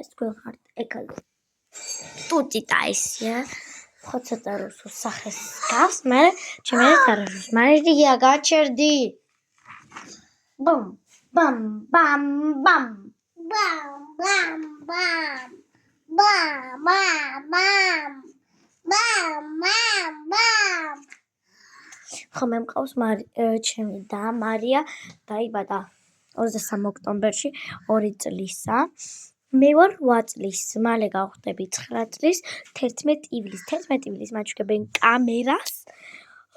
ეს თქვენ ხართ ეკალე ტუტიტა ისია ხო ცოტა რუსულ სახეს გავს მე ჩემი თარაშს მარია გაჩერდი ბამ ბამ ბამ ბამ ბამ ბამ ბამ ბამ ბამ ბამ ბამ ხო მე მყავს ჩემი და მარია დაიბადა 23 ოქტომბერში 2 წლისა მე ვარ 8 წლის მალე გავხდები 9 წლის 11 ივლის მაჩვენებენ კამერას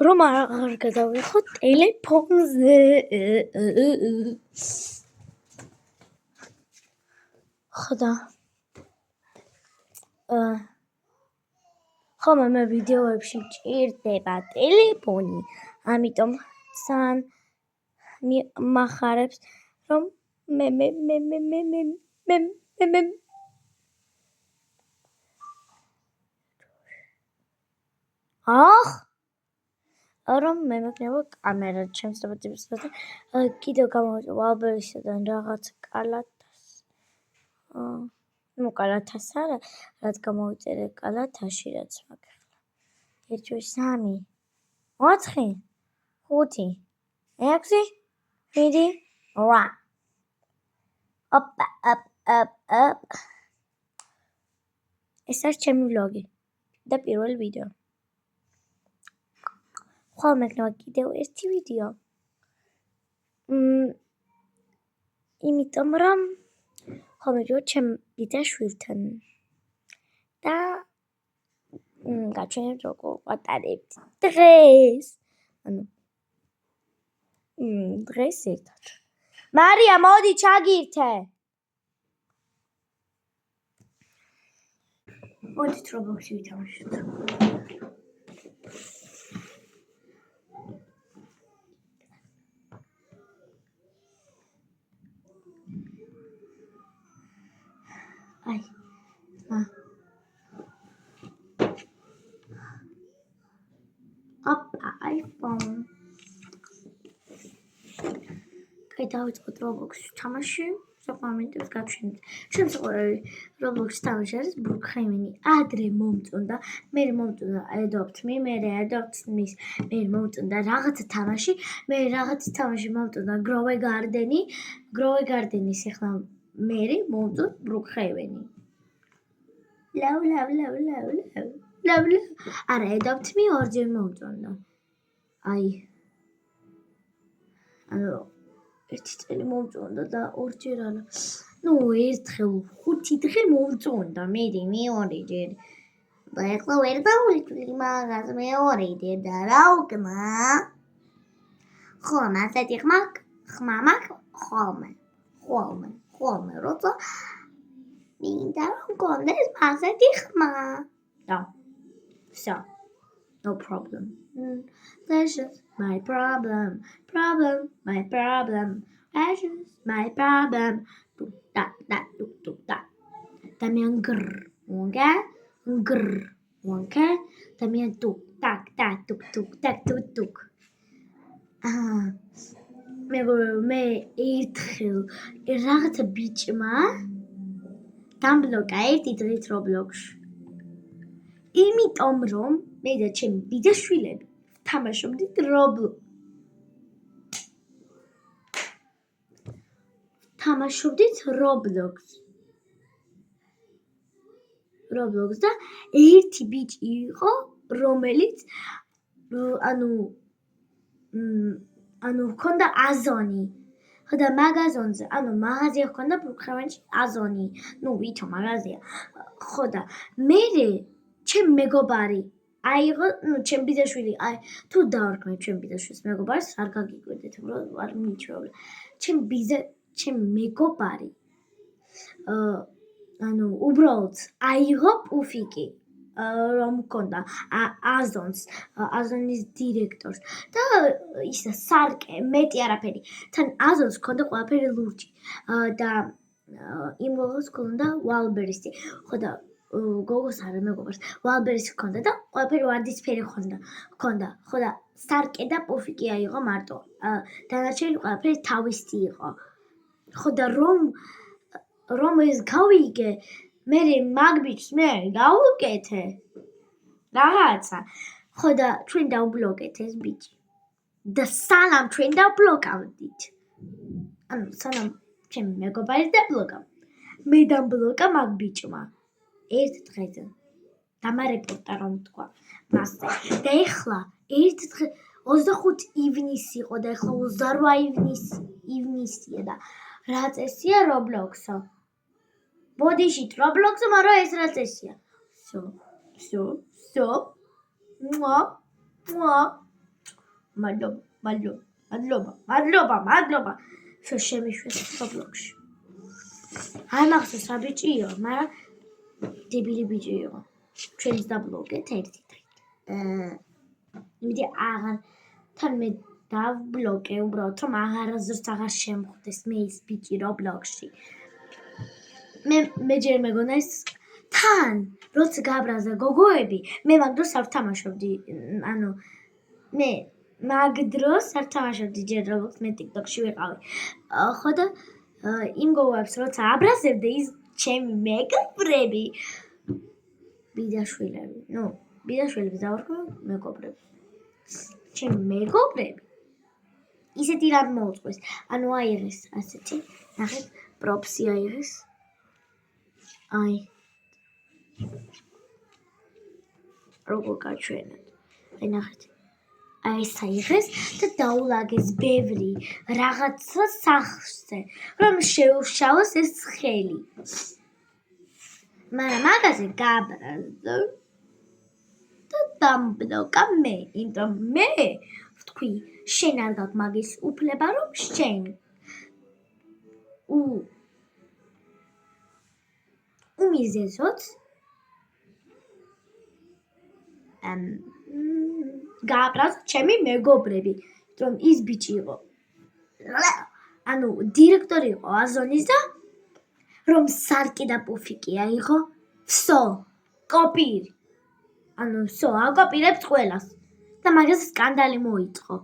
რომ აღარ გადავიხო ტელეფონზე ხოდა ხომ მე ვიდეოებში ჭირდება ტელეფონი ამიტომ ძალიან მახარებს რომ მე რომ მე მეკნება კამერა ჩემს დაბადებისას კიდევ გამოვიდა ვალბერისიდან რაღაც კალათას კალათას არა რაც გამოვიწერე კალათაში რაც მაგახლა 1 2 3 4 5 6 7 8 ოპა ეს არის ჩემი ვლოგი და პირველი ვიდეო ხომ მეკნება კიდევ ერთი ვიდეო იმიტომ რომ ხომ მეკნება ჩემ ბიძაშვილთან და გაჩვენებთ როგორ ვატარებთ დღეს ანუ დღეს ერთად მარია მოდი ჩაგირთე მოდით რობლოქსი ვითამაშოთ აი ოპა iPhone დავიწყოთ რობლოქსში თამაში საკომენტებს გაჩვენეთ ჩემს ყოველი რობლოქსში თამაში არის ბრუკჰეიმენი ადრე მომწონდა მე მომწონდა Adopt Me მე Adopt Me მე მომწონდა რაღაცა თამაში მე რაღაცა თამაში მომწონდა Grow Garden-ის ახლა მე მომწონდა ბრუკჰეიმენი ლავ არა Adopt Me ორჯერ მომწონდა აი ანუ ერთი წელი მომწონდა და ორჯერ არა ნუ ერთხელ 5 დღე მომწონდა მე მეორეჯერ და ეხლა ვერ დავიწყდი მაგას მეორეჯერ და რა უკნა ხომ ასეთი ხმა ხოლმე როცა მინდა რომ გქონდეს ასეთი ხმა და so no problem that's just my problem my problem that's just my problem da también grr también tuk მე ერთხელ რაღაცა ბიჭმა დამბლოკა ერთი დღით რობლოქსში იმიტომ რომ მე და ჩემი ბიძაშვილები თამაშობდით რობლოქს და ერთი ბიჭი იყო რომელიც ანუ ჰქონდა აზონი ხოდა მაგაზონზე ანუ მაღაზია ჰქონდა ბრუკჰეიმენში აზონი ნუ ვითომ მაღაზია ხოდა მე ჩემ მეგობარი აიღო ნუ ჩემ ბიძაშვილი აი თუ დავარქმევ ჩემ ბიძაშვილს მეგობარს არ გაგიკვირდეთ უბრალოდ არ მიჩვეულე ჩემ მეგობარი ანუ უბრალოდ აიღო პუფიკი რომ მქონდა აზონის დირექტორს და ისა სარკე მეტი არაფერი თან აზონს მქონდა ყველაფერი ლურჯი და იმ გოგოს მქონდა ვალბერისი ხოდა გოგოს არა მეგობარს ვალბერისი მქონდა და ყველაფერი ვარდისფერი მქონდა ხოდა სარკე და პუფიკი აიღო მარტო დანარჩენი ყველაფერი თავისი იყო ხოდა რომ რომ ეს გავიგე, მე მაგბიჭს მე გავუკეთე. რაღაცა. ხო და ჩვენ დავბლოკეთ ეს ბიჭი. და სანამ ჩვენ დავბლოკავდით. ანუ სანამ ჩემი მეგობარი დაბლოკა. მე დამბლოკა მაგ ბიჭმა. ერთ დღეზე. დამარეპორტა რომ თქვა მასზე. და ეხლა ერთ დღე 25 ივნისი იყო და ეხლა 28 ივნისია და რა წესია Roblox-ო. ბოდიშით Roblox-ო, მაგრამ ეს რა წესია? всё. მადლობა. всё შემიშვეს Roblox-ში. აი მახსოვს რა ბიჭი იყო, მაგრამ დებილი ბიჭი იყო. ჩვენს დაბლოკეთ ერთი დღით. იმედი აღარ თან მე დავბლოკე უბრალოდ რომ აღარასდროს აღარ შემხვდეს მე ის ბიჭი Roblox-ში. მე ჯერ მეგონა ეს თან როცა გაბრაზა გოგოები მე მაგ დროს არ ვთამაშობდი ანუ მე მაგ დროს არ ვთამაშობდი ჯერ Roblox მე TikTok-ში ვიყავი ხო და იმ გოგოებს როცა აბრაზებდა ის ჩემი მეგობრები ბიძაშვილებს დავარქვა მეგობრებს ჩემი მეგობრები ისეთი რამ მოუწყვეს ანუ აიღეს ასეთი ნახეთ პროფსი აიღეს აი როგორ გაჩვენოთ აი ნახეთ აი ეს აიღეს და დაულაგეს ბევრი რაღაცა სახლზე რომ შეუშალოს ეს ხელი მაგრამ მაგაზე გაბრაზდა და დამბლოკა მე იმიტომ მე ვთქვი შენ არ გაქვს მაგის უფლება რომ შენ უმიზეზოთ გააბრაზ ჩემი მეგობრები რომ ის ბიჭი იყო ანუ დირექტორი იყო აზონის და რომ სარკი და პუფიკი აიღო всё კოპირი ანუ всё აკოპირებს ყველას და მაგას სკანდალი მოიწყო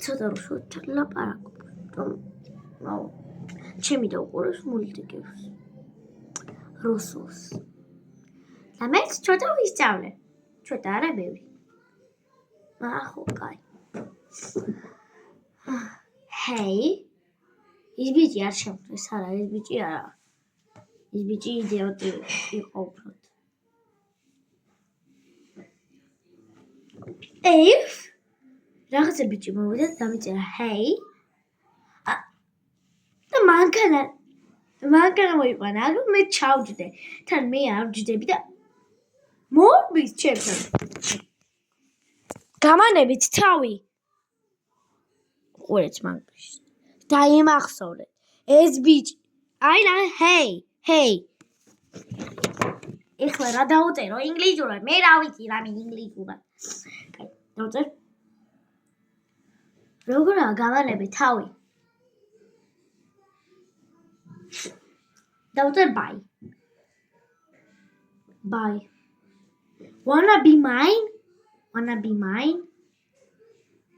ცოტა რუსულად ლაპარაკობ რომ ჩემი დაუყურეს მულტიკებს რუსულს და მე ცოტა ვისწავლე ცოტა არა ბევრი ახო კაი ჰეი ის ბიჭი არ შემწეს არა ეს ბიჭი არა ის ბიჭი იდიოტი იყო უბრალოდ if რაღაცა ბიჭი მოვიდა და დამიწერა ჰეი და მანქანა მოიყვანა აგრ მე ჩავჯდე თან მე არ ვჯდები და მორბის ჩემთან გამანებით თავი ყურეთ მაგბიჭს დაიმახსოვრეთ ეს ბიჭი აი რა ჰეი ეხლა რა დავუწერო ინგლისურად მე რა ვიცი რამე ინგლისურად კაი დავუწერ როგორაა გამანებით თავი დავუწერ bye wanna be mine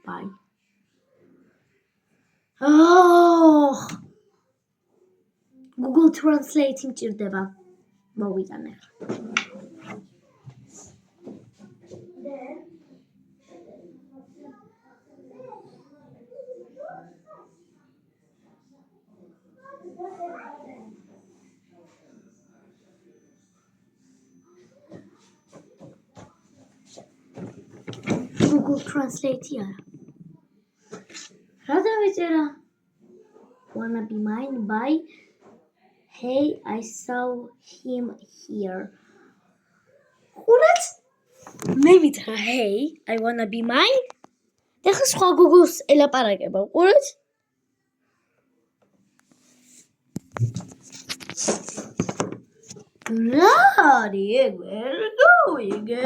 bye Google Translate მჭირდება მოვიტანე Google Translate არა რა დავიწერა wanna be mine by hey I saw him here ყურეთ მე ვითხრა hey I wanna be mine და ხა სხვა Google-ს ელაპარაკება ყურეთ რა არის ეგ ვერ გავიგე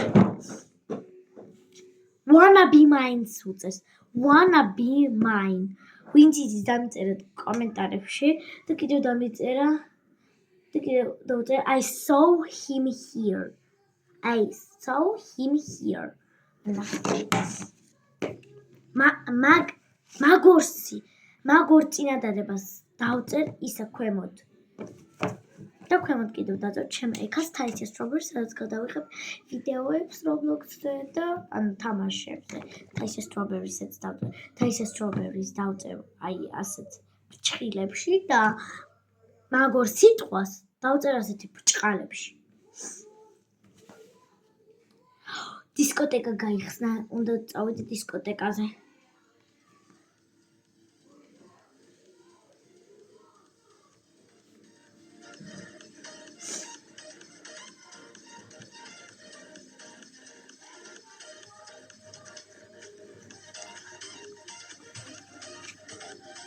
wanna be mine უწეს wanna be mine ვინც იცის დამიწერეთ კომენტარებში და კიდევ დამიწერა I saw him here მაგორსი მაგორ წინადადებას დავწერ ისა ქვემოთ. და ქვემოთ კიდევ დაწერ ჩემ ეკას Taisy Strawberry, სადაც გადავიღებ ვიდეოებს Roblox-ზე და ანუ თამაშებზე. Taisy Strawberry-ს დავწერ. Taisy Strawberry-ს დავწერ აი ასეთ ბრჭყილებში და მაგორ სიტყვას დავწერ ასეთი ბრჭყალებში. დისკოტეკა გაიხსნა, უნდა წავიდე დისკოტეკაზე.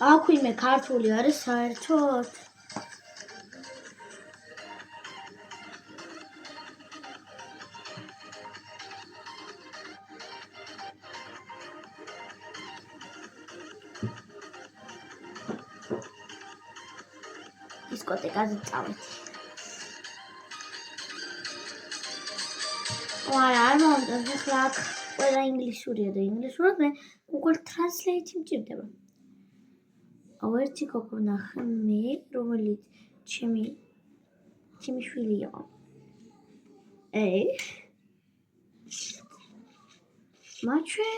აქ ვინმე ქართული არის საერთოდ? დისკოტეკაზე წავედი. არა, არ მომწონს ახლა აქ ყველა ინგლისურია და ინგლისურად მე Google Translate მჭირდება. ერთი გოგო ვნახე მე, რომელიც ჩემი შვილი იყო. მაჩვე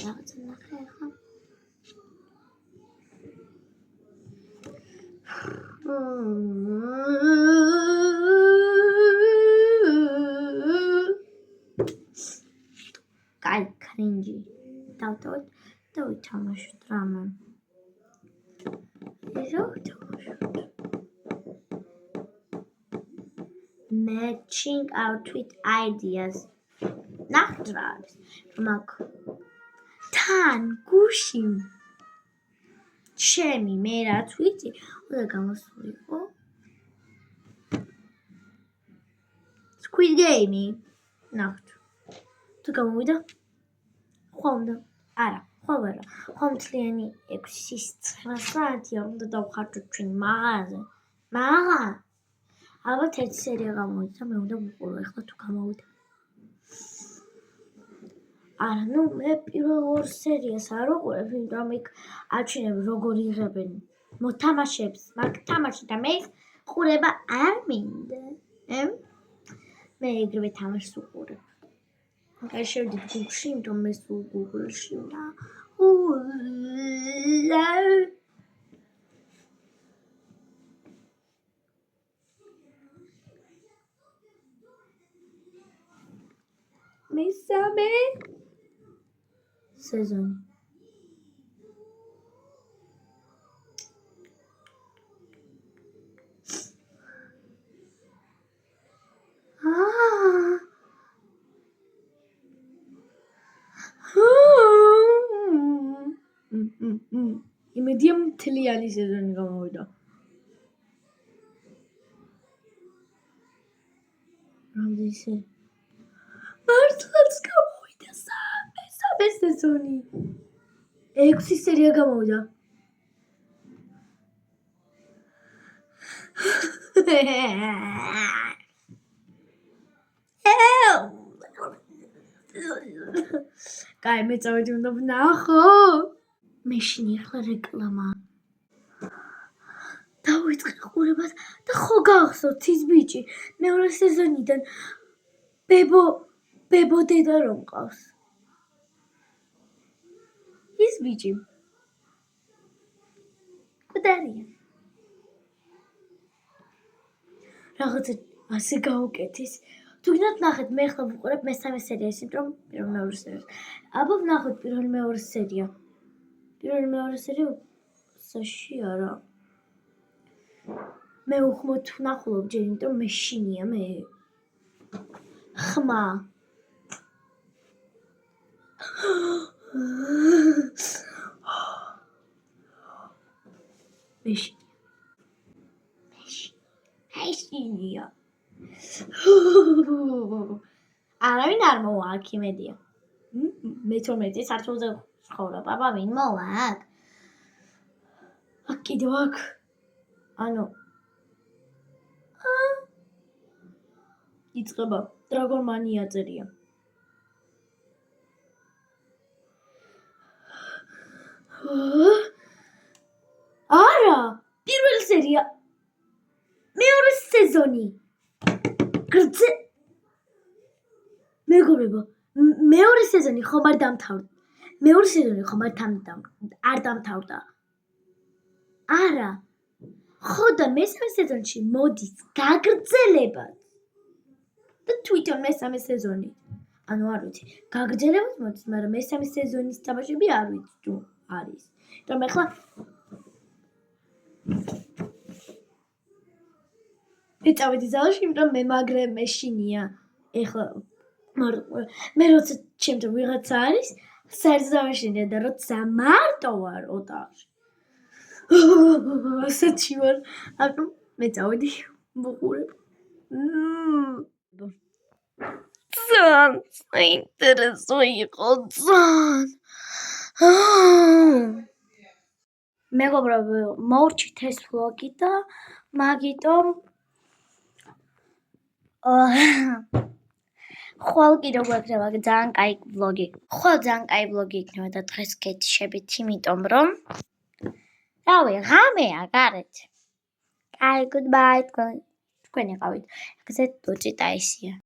რაღაცა ნახე ახლა. კაი, კრინჯი. დავტოვოთ და ვითამაშოთ რამე. Matching outfit ideas. ნახეთ რა არის. მაგ თან გუში ჩემი მე რაც ვიცი უნდა გამოსულიყო Squid Game ნახეთ თუ გამოვიდა ხო უნდა არა ხო არა ხო მთლიანი 6-9 საათია უნდა დავხარჯოთ ჩვენ მაღაზზე ალბათ ერთი სერია გამოვიდა მე უნდა ვუყურო ეხლა თუ გამოვიდა არა, ნუ მე პირველ ორ სერიას არ ვუყურებ, იმიტომ იქ აჩვენებ როგორ იღებენ მოთამაშეებს, მაგ თამაში და მე ყურება არ მინდა. მე ეგრევე თამაშს ვუყურებ. აი შევდით Google-ში, იმიტომ მე სულ Google-ში და მესამე სეზონი. იმედია მთლიანი სეზონი გამოვიდა. რამდენი სეზონი? მართლაც გამოვიდა მესამე სეზონი. 6 სერია გამოვიდა. კაი, მე წავედი უნდა ვნახო. მეშინი ახლა რეკლამა. დავიწყე ყურებას და ხო გახსოვთ ის ბიჭი მეორე სეზონიდან ბებო დედა რომ ყავს. ის ბიჭი კუდარია. რაღაცა ასე გაუკეთის. თუ გინდათ ნახეთ, მე ახლა ვუყურებ მესამე სერიას, იმიტომ რომ პირველ მეორე სერიას. აბა ვნახოთ პირველ მეორე სერია. პირველ მეორე სერია საში არა. მე უხმოდ ვნახულობ ჯერ, იმიტომ მე შინია მე. ხმა. მეში. მეშინია. არავინ არ მოვა აქ იმედია. მე-12 სართულზე ცხოვრობ, აბა ვინ მოვა აქ? აქ კიდევ აქ. ანუ იწყება დრაგონმანია წერია. არა, პირველი სერია. მეორე სეზონი. გრძე მეგობრებო, მეორე სეზონი ხომ არ დამთავრდა. მეორე სეზონი ხომ არ დამთავრდა. არა. ხო და მესამე სეზონში მოდის გაგრძელებად. და თვითონ მესამე სეზონი. ანუ არ ვიცი, გაგრძელებად მოდის, მაგრამ მესამე სეზონის თამაშები არ ვიცი თუ არის. რომ ეხლა ეწავედი ზალში, იმიტომ მე მაგრე მეშინია. ეხლა მე როცა ჩემთან ვიღაცა არის, საერთოდ ამეშინია და როცა მარტო ვარ ოთახში. ასეთი ვარ. ანუ მე წავედი მოყურებ. ძალიან საინტერესო იყო ძალიან. მეგობრებო, მოვჭით ეს ვლოგი და მაგიტომ ხვალ კიდევ გვექნება ძალიან კაი ვლოგი. ხვალ ძალიან კაი ვლოგი იქნება და დღეს გეთიშებით, იმიტომ რომ რავი, ღამეა გარეთ. კაი, goodbye თქვენ იყავით. ეგრეთ ლუჭი ტაისია.